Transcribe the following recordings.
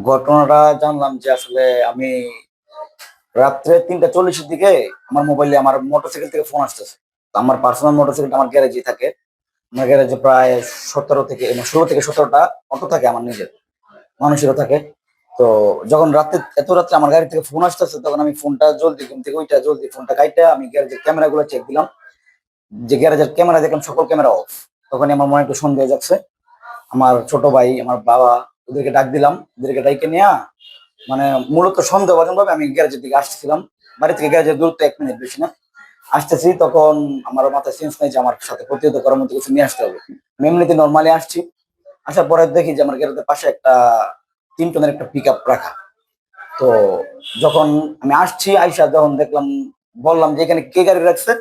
ঘটনাটা জানলাম যে আসলে আমি রাত্রে 3:40-এর দিকে আমার মোবাইলে আমার মোটরসাইকেল থেকে ফোন আসতেছে। তো আমার পার্সোনাল মোটরসাইকেলটা আমার গ্যারেজে থাকে। আমার গ্যারেজে প্রায় 16 থেকে 17টা অটো থাকে আমার নিজের, মানুষেরও থাকে। তো যখন রাতে এত রাত্রে আমার গাড়ি থেকে ফোন আসতেছে তখন আমি ফোনটা জলদি ঘুম থেকে উইঠা জলদি ফোনটা কাইটা আমি গ্যারেজের ক্যামেরাগুলো চেক দিলাম। যে গ্যারেজের ক্যামেরা দেখলাম সকল ক্যামেরা অফ। তখনই আমার মনে একটু সন্দেহ হয়ে যাচ্ছে। আমার ছোট ভাই, আমার বাবা ওদেরকে ডাক দিলাম। ওদেরকে ডাইকে নিয়া মানে মূলত সন্দেহভাজন ভাবে আমি গ্যারেজের দিকে আসছিলাম। বাড়ি থেকে গ্যারেজের দূরত্ব 1 মিনিট, বেশি না। আসতেছি তখন আমার মাথায় সেন্স নেই যে আমার সাথে প্রতিহত করার মতো কিছু নিয়ে আসতে হবে। আমি এমনিতে নর্মালি আসছি। আসার পরে দেখি যে আমার গ্যারেজের পাশে একটা 3 টনের একটা পিক আপ রাখা। তো যখন আমি আসছি আইসা যখন দেখলাম, বললাম যে এখানে কে গাড়ি রাখছে।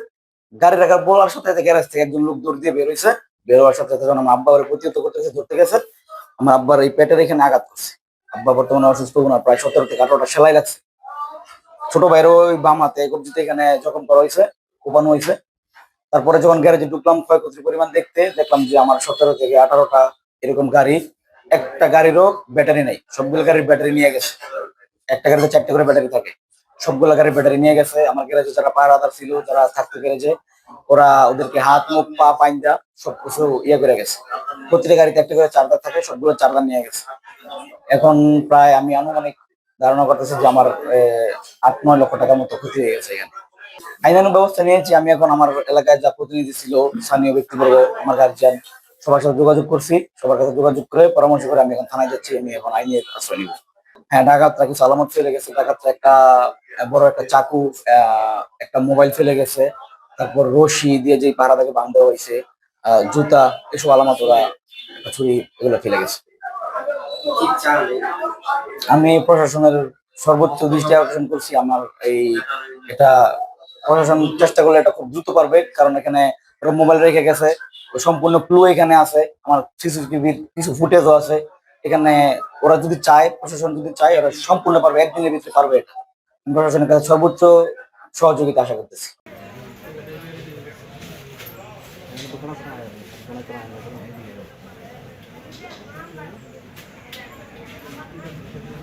গাড়ি রাখার বলার সাথে সাথে গ্যারেজ থেকে একজন লোক দৌড় দিয়ে বের হয়েছে। বের হওয়ার সাথে সাথে যখন আমার আব্বা ওরে প্রতিহত করতেছে, ধরতে গেছে, আমার আব্বার এই পেটের এখানে আঘাত করছে। আব্বা বর্তমানে অসুস্থ, ওনার প্রায় 17 থেকে 18টা সেলাই লাগছে। ছোট ভাইয়ের ওই বাম হাতে কবজিতে এখানে যখন করা হয়েছে, কোপানো হয়েছে। তারপরে যখন গ্যারেজে ঢুকলাম ক্ষয়ক্ষতির পরিমাণ দেখতে, দেখলাম যে আমার 17 থেকে 18টা এরকম গাড়ি, একটা গাড়িরও ব্যাটারি নেই, সবগুলো গাড়ির ব্যাটারি নিয়ে গেছে। একটা গাড়িতে 4টে করে ব্যাটারি থাকে, সবগুলো গাড়ির ব্যাটারি নিয়ে গেছে। আমার গ্যারেজে যারা পাহারাদার ছিল, যারা থাকতো গ্যারেজে, ওরা ওদেরকে হাত মুখ পা বাইন্দা সবকিছু ইয়ে করে গেছে। প্রতিটা গাড়িতে একটা করে চার্জার থাকে, সবগুলো চার্জার নিয়ে গেছে। এখন প্রায় আমি আনুমানিক ধারণা করতেছি যে আমার 8-9 লক্ষ টাকার মতো ক্ষতি হয়ে গেছে এখানে। আইনানুগ ব্যবস্থা নিয়েছি আমি। এখন আমার এলাকায় যা প্রতিনিধি ছিল, স্থানীয় ব্যক্তিবর্গ, আমার গার্জিয়ান, সবার সাথে যোগাযোগ করছি। সবার কাছে যোগাযোগ করে পরামর্শ করে আমি এখন থানায় যাচ্ছি। আমি এখন আইনের আশ্রয় নিব। হ্যাঁ, ডাকাতরা কিছু আলামত ফেলে গেছে। ডাকাতরা একটা বড় একটা চাকু, একটা মোবাইল ফেলে গেছে। তারপর রশি দিয়ে যে পাহারাটাকে বাঁধা হয়েছে, জুতা, এসব আলামত ওরা, ছুরি, এগুলো ফেলে গেছে। আমি প্রশাসনের সর্বোচ্চ দৃষ্টি আকর্ষণ করছি। আমার এই এটা প্রশাসন চেষ্টা করলে এটা খুব দ্রুত পারবে, কারণ এখানে ওরা মোবাইল রেখে গেছে। ওই সম্পূর্ণ ক্লু এখানে আছে, আমার সিসিটিভির কিছু ফুটেজও আছে এখানে। ওরা যদি চায়, প্রশাসন যদি চায়, ওরা সম্পূর্ণ পারবে, একদিনের ভিতরে পারবে এটা। আমি প্রশাসনের কাছে সর্বোচ্চ সহযোগিতা আশা করতেছি।